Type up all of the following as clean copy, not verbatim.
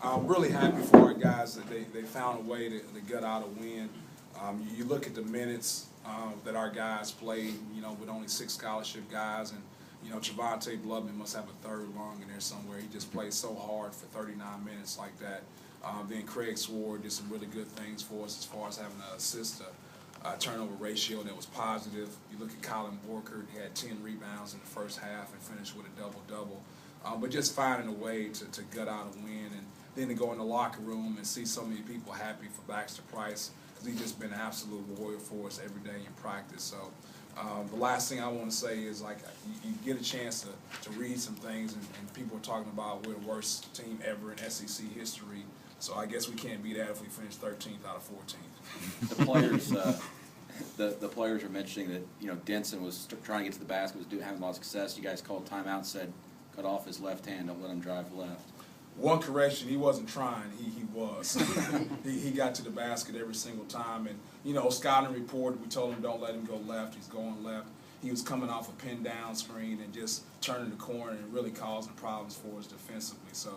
I'm really happy for our guys that they found a way to get out a win. You look at the minutes that our guys played, with only 6 scholarship guys, and Trevonte Bloodman must have a third lung in there somewhere. He just played so hard for 39 minutes like that. Then Craig Sword did some really good things for us as far as having an assist turnover ratio that was positive. You look at Colin Borkert, he had 10 rebounds in the first half and finished with a double-double. But just finding a way to gut out a win, and then to go in the locker room and see so many people happy for Baxter Price, because he's just been an absolute warrior for us every day in practice. So the last thing I want to say is, like, you get a chance to read some things, and people are talking about we're the worst team ever in SEC history. So I guess we can't be that if we finish 13th out of 14th. The players, the players are mentioning that Denson was trying to get to the basket, was having a lot of success. You guys called timeout, said cut off his left hand, don't let him drive left. One correction, he wasn't trying, he was. he got to the basket every single time, and scouting reported, we told him don't let him go left, he's going left. He was coming off a pin down screen and just turning the corner and really causing problems for us defensively. So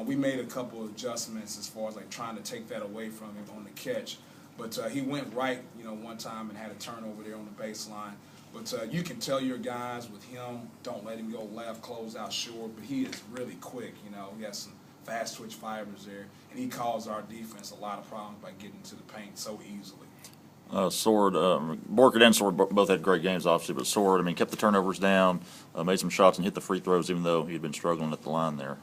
we made a couple of adjustments as far as like trying to take that away from him on the catch. But he went right, one time and had a turnover there on the baseline. But you can tell your guys with him, don't let him go left, close out short. But he is really quick, He has some fast twitch fibers there. And he caused our defense a lot of problems by getting to the paint so easily. Borkert and Sword both had great games, obviously, but Sword, kept the turnovers down, made some shots and hit the free throws, even though he had been struggling at the line there.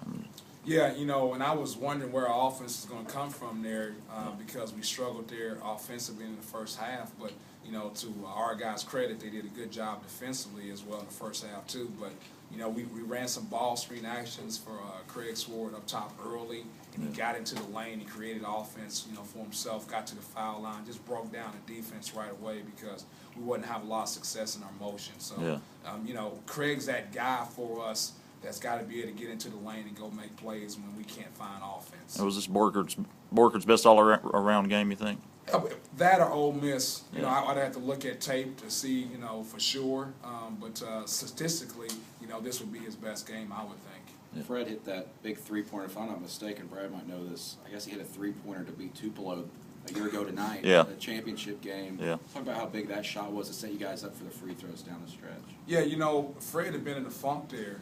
Yeah, and I was wondering where our offense is going to come from there because we struggled there offensively in the first half. But, to our guys' credit, they did a good job defensively as well in the first half too. But, we ran some ball screen actions for Craig Sword up top early, and he got into the lane. He created offense, for himself, got to the foul line, just broke down the defense right away because we wouldn't have a lot of success in our motion. So, Craig's that guy for us that's got to be able to get into the lane and go make plays when we can't find offense. Was this Borkert's best all-around game, you think? That or Ole Miss. I'd have to look at tape to see, for sure. But statistically, this would be his best game, I would think. Yeah. Fred hit that big three-pointer. If I'm not mistaken, Brad might know this. I guess he hit a three-pointer to beat Tupelo a year ago tonight. Yeah. The championship game. Yeah. Talk about how big that shot was to set you guys up for the free throws down the stretch. Yeah, Fred had been in the funk there.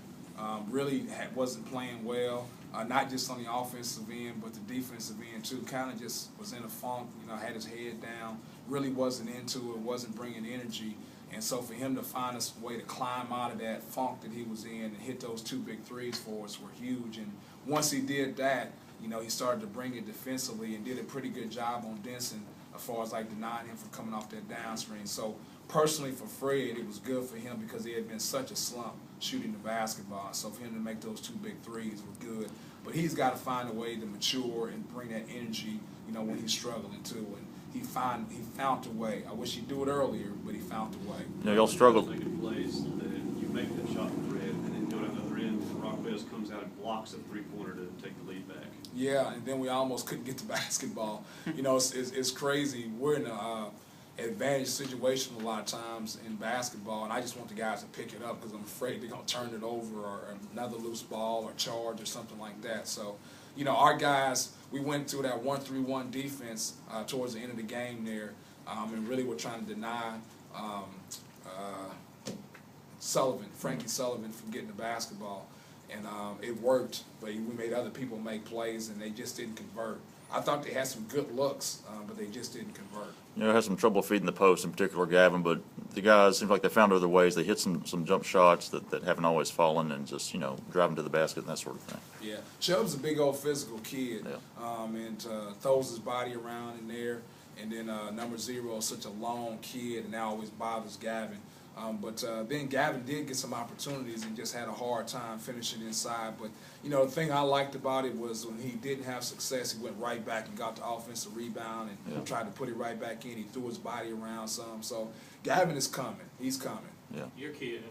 Really wasn't playing well, not just on the offensive end, but the defensive end too. Kind of just was in a funk, had his head down, really wasn't into it, wasn't bringing energy. And so for him to find a way to climb out of that funk that he was in and hit those 2 big threes for us were huge. And once he did that, he started to bring it defensively and did a pretty good job on Denson as far as like denying him from coming off that downscreen. So personally for Fred, it was good for him because he had been such a slump shooting the basketball. So for him to make those 2 big threes was good. But he's got to find a way to mature and bring that energy, when he's struggling too. And he found a way. I wish he'd do it earlier, but he found a way. Y'all struggled. Making plays that you make that shot with Fred, and then go to the other end, and Rock Bez comes out and blocks a three-pointer to take the lead back. Yeah, and then we almost couldn't get the basketball. It's crazy. We're in a advantage situation a lot of times in basketball, and I just want the guys to pick it up because I'm afraid they're going to turn it over or another loose ball or charge or something like that. So, our guys, we went through that 1-3-1 defense towards the end of the game there, and really were trying to deny Frankie Sullivan from getting the basketball. And it worked, but we made other people make plays, and they just didn't convert. I thought they had some good looks, but they just didn't convert. Had some trouble feeding the post, in particular Gavin, but the guys seemed like they found other ways. They hit some jump shots that haven't always fallen, and just, driving to the basket and that sort of thing. Yeah, Chubb's a big old physical kid, and throws his body around in there. And then number 0 is such a long kid, and that always bothers Gavin. But then Gavin did get some opportunities and just had a hard time finishing inside. But, the thing I liked about it was when he didn't have success, he went right back and got the offensive rebound and tried to put it right back in. He threw his body around some. So Gavin is coming. He's coming. Yeah. Your kid,